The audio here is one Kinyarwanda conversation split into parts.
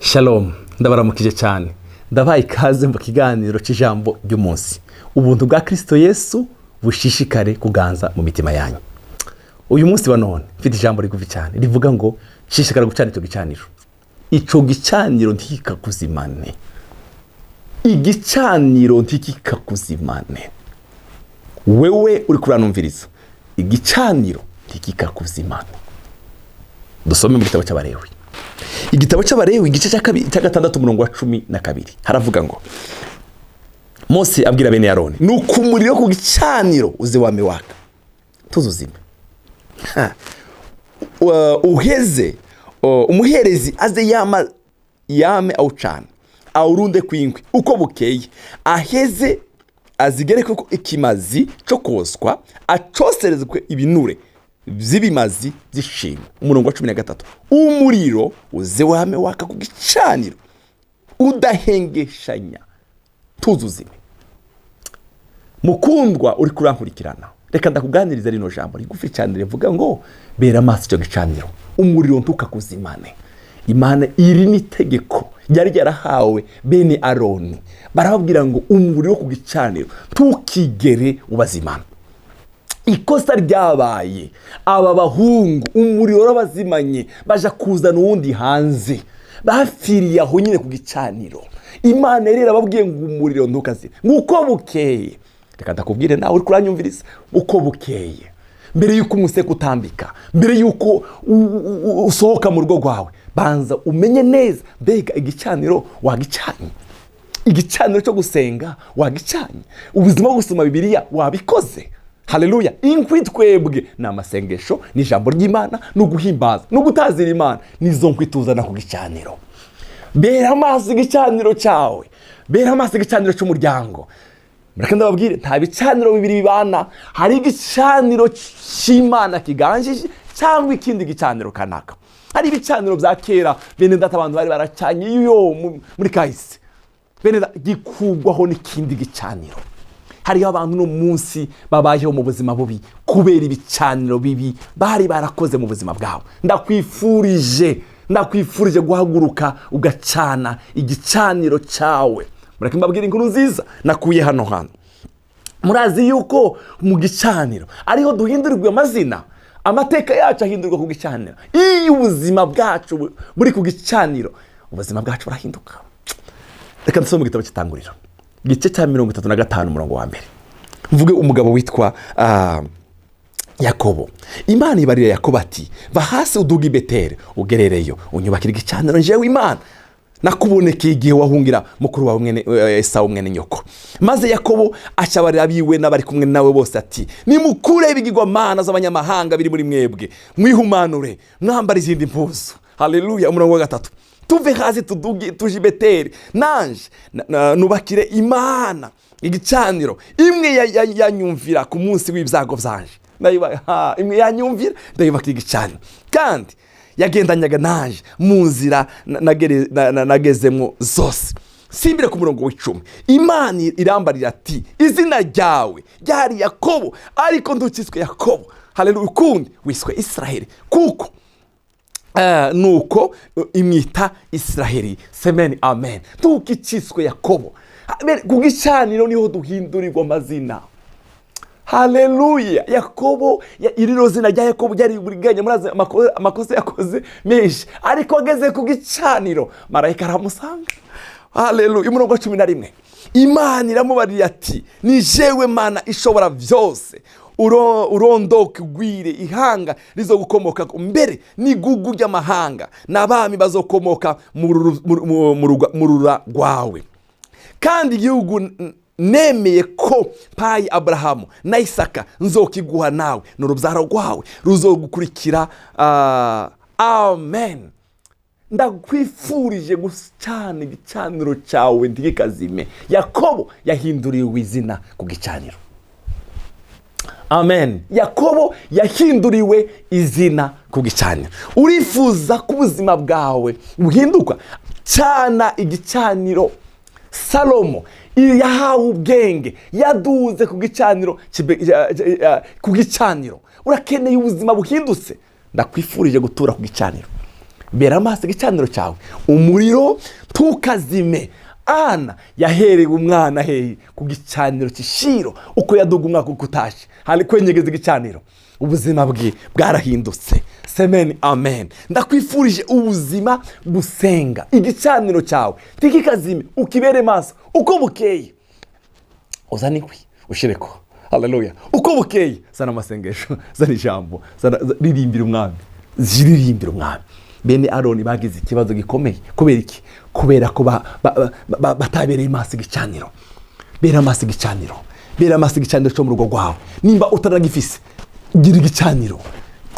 Shalom, ndabaramukije cyane. Ndabaye ikaze mu kiganiro cy'ijambo ry'umunsi. Ubuntu bwa Kristo Yesu bushishikare kuganza mu mitima yanyu. Uyu munsi wa none mfite ijambo rigufi cyane rivuga ngo shishikara gucana icyo gicaniro. Ico gicaniro ntikikakuzimane. Igicaniro ntikikakuzimane. Wewe uri kuranumviriza. Igicaniro ntikikakuzimane. Dusome mu gitabo cy'Abalewi. Igitabo cy'Abalewi igice cya 6:12 haravuga ngo Mose abwira bene Aroni nuko umuriro ku gicaniro uze wame waka tuzuzime uheze umuherezi aze yame awucana awurunde kwinkwi uko bukeye aheze azigereke ko ikimazi cyo koswa acoserezwe ibinure z'ibimazi zishimwe. Umurongo wa 13 umuriro uze wame waka ku gicaniro udahengeshanya tuzuzime. Mukundwa uri kurankurikirana, reka ndakuganiriza rino jambo rigufi cyane rivuga ngo bera amaso cyo gicaniro umuriro ntukakuzimane. Imana iri ni tegeko yari yarahawe bene Aroni, barababwira ngo umuriro ku gicaniro tukigere ubazimana. Ikosa ryabaye aba bahungu umuriro wabazimanye baja kuzana uwundi hanze, bafiriye aho nyine ku gicaniro. Imana rero babwiye ngo umuriro ntukaze nguko bukeye. Reka ndakubwire nawe uri kuranyumviriza, uko bukeye mbere yuko umuseka utambika, mbere yuko usohoka mu rugo rwawe, banza umenye neza mbega igicaniro wagicanye, igicaniro cyo gusenga wagicanye, ubuzima bwo gusoma Bibiliya wabikoze. Haleluya. Inkwi twebwe n'amasengesho n'ijambo ry'Imana no guhimbaza no gutazira Imana nizo nkwi tuzana ku gicaniro. Bera amaso igicaniro cyawe, bera amaso igicaniro cy'umuryango. Mureke ndababwire nta bicaniro bibiri bibana, hari igicaniro cy'Imana kiganjije cyangwa ikindi gicaniro kanaka. Hari ibicaniro bya kera bene data abantu bari baracanye yo muri kahise, bene gikugwaho n'ikindi gicaniro. Hari abantu no munsi babayeho mu buzima bubi kubera ibicaniro bibi bari barakoze mu buzima bwabo. Ndakwifurije guhaguruka ugacana igicaniro cyawe. Mureke mbabwire inkuru nziza nakuye hano. Murazi yuko mu gicaniro ariho duhindurirwa amazina, amateka yacu ahindurwa ku gicaniro. Iyo ubuzima bwacu buri ku gicaniro, ubuzima bwacu burahinduka. Reka nsome mu gitabo cy'Itanguriro igice cya 35 umurongo wa 1. Mvuge umugabo witwa Yakobo. Imana ibarira Yakobo ati va hasi uduga i Beteli ugerereyo unyubakira igicaniro njewe Imana nakubonekeye igihe wahungira mukuru wawe mwene Esawu mwene nyoko. Maze Yakobo acabarira abiwe n'abari kumwe nawe bose ati nimukure ibigirwamana z'abanyamahanga biri muri mwebwe, mwihumanure mwambara izindi mpuzu. Haleluya. Umurongo wa 3 tuve hasi tuje Beteli nanje nubakire Imana igicaniro imwe yanyumvira ku munsi w'ibyago byanje. Imwe yanyumvira ndayubakira igicaniro kandi yagendanyaga nanje mu nzira nagezemo zose. Simbire ku murongo w'10 Imana irambarira ati izina ryawe ryari Yakobo ariko ndukiswe Yakobo. Haleluya. Ukundi wiswe Israeli kuko nuko imwita Israeli. Semeni amen. Tukicitswe Yakobo. Ku gicaniro niho duhindurirwa amazina. Haleluya. Yakobo iriro zina rya Yakobo ryari buriganya muraze amakosa yakoze menshi, ariko ageze ku gicaniro marayika aramusanga. Haleluya. Umurongo wa 11 Imana iramubarira ati ni jewe Mana ishobora byose, urondoke ugwire ihanga rizogukomoka mbere n'igugu ry'amahanga n'abami bazokomoka mu rura rwawe. Kandi igihugu nemeye ko payi Abrahamu na Isaka nzokiguha nawe n'urubyaro rwawe ruzogukurikira. Amen. Ndakwifurije gucana igicaniro cyawe ntikikazime. Yakobo yahinduriwe izina ku gicaniro. Amen. Yakobo yahinduriwe izina ku gicaniro. Urifuza ko ubuzima bwawe buhinduka? Cana igicaniro. Salomo yahawe ubwenge, yaduze ku gicaniro. Urakeneye ubuzima buhindutse? Ndakwifurije gutura ku gicaniro. bera amaso igicaniro cyawe, umuriro ntukazime. Ana yaherewe umwana hehe ku gicaniro cy'ishiro, uko yaduga umwaka uko utashe, hari kwenyegeza igicaniro, ubuzima bwe bwarahindutse. Semeni amen. Ndakwifurije ubuzima gusenga, igicaniro cyawe ntikikazime, ukibere maso uko bukeye. Uzana inkwi ushireko, haleluya. Uko bukeye zana amasengesho, zana ijambo, ririmbira umwami, ziririmbira umwami. Bene Aroni bagize ikibazo gikomeye. Kubera iki? Kubera ko batabereye maso igicaniro. Bera maso igicaniro, bera maso igicaniro cyo mu rugo rwawe. Nimba utaragifise, gira igicaniro.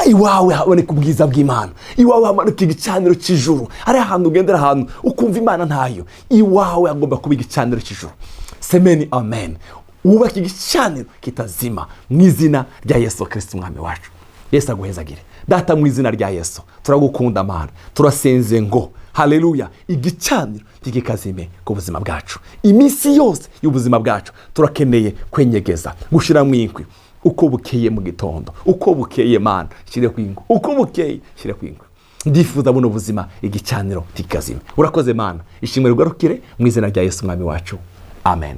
Iwawe haboneka ubwiza bw'Imana, iwawe haboneka igicaniro cy'ijuru. Ari ahantu ugendera ahantu ukumva Imana ntayo, iwawe agomba kuba igicaniro cy'ijuru. Semeni amen. Wubake igicaniro kitazima mu izina rya Yesu Kristo umwami wacu. Yesu aguhezagire. Data, mu izina rya Yesu turagukunda Mana, turasenze ngo haleluya, igicaniro ntikikazime ku buzima bwacu. Iminsi yose y'ubuzima bwacu turakeneye kwenyegeza, gushira mu inkwi. Uko bukeye mu gitondo, uko bukeye Mana shire kwingo, uko bukeye shire kwingo. Ndifuza buno buzima igicaniro ntikazime. Urakoze Mana, ishimwe rugarukire mu izina rya Yesu umwami wacu. Amen.